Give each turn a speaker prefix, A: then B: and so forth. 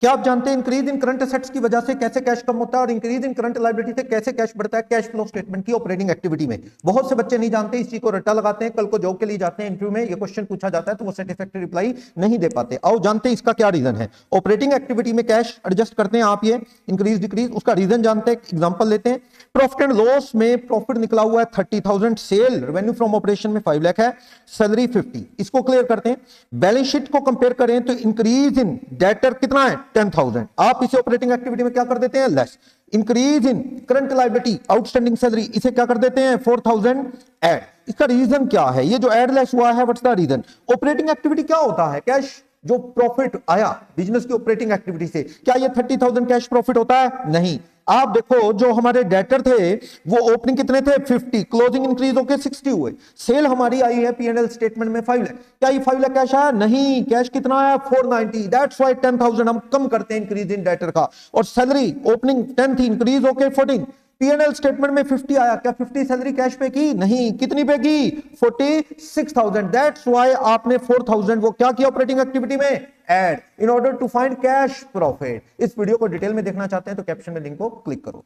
A: क्या आप जानते हैं इंक्रीज इन करंट एसेट्स की वजह से कैसे कैश कम होता है और इंक्रीज इन करंट लायबिलिटी से कैसे कैश बढ़ता है कैश फ्लो स्टेटमेंट की ऑपरेटिंग एक्टिविटी में? बहुत से बच्चे नहीं जानते, इस चीज को रट्टा लगाते हैं, कल को जॉब के लिए जाते हैं, इंटरव्यू में ये क्वेश्चन पूछा जाता है तो वो सेटिस्फैक्टरी रिप्लाई नहीं दे पाते। आओ जानते हैं इसका क्या रीजन है। ऑपरेटिंग एक्टिविटी में कैश एडजस्ट करते हैं आप, ये इंक्रीज डिक्रीज, उसका रीजन जानते हैं। एग्जांपल लेते हैं, प्रॉफिट एंड लॉस में प्रॉफिट निकला हुआ है 30,000, सेल रेवेन्यू फ्रॉम ऑपरेशन में 5 लाख है, सैलरी 50। इसको क्लियर करते हैं। बैलेंस शीट को कंपेयर करें तो इंक्रीज इन डेटर कितना है 10,000, आप इसे ऑपरेटिंग एक्टिविटी में क्या कर देते हैं less. Increase in current liability outstanding salary, इसे क्या कर देते हैं 4,000 ऐड। इसका रीजन क्या है? ये जो ऐड लेस हुआ है, what's the reason? Operating activity क्या होता है? कैश जो प्रॉफिट आया बिजनेस की ऑपरेटिंग एक्टिविटी से, क्या ये 30,000 कैश प्रॉफिट होता है? नहीं। आप देखो जो हमारे डेटर थे वो ओपनिंग कितने थे 50, क्लोजिंग इंक्रीज होकर 60 हुए, सेल हमारी आई है पीएनएल स्टेटमेंट में 5 लाख, क्या ये 5 लाख कैश आया? नहीं, कैश कितना आया 490। दैट्स व्हाई 10,000 हम कम करते हैं इंक्रीज इन डेटर का। और सैलरी ओपनिंग 10 थी, इंक्रीज होकर 14, पीएनएल स्टेटमेंट में 50 आया, क्या 50 सैलरी कैश पे की? नहीं, कितनी पे की 46,000। दैट्स व्हाई आपने 4,000 वो क्या किया ऑपरेटिंग एक्टिविटी में add in order to find cash profit. इस वीडियो को डिटेल में देखना चाहते हैं तो कैप्शन में लिंक को क्लिक करो।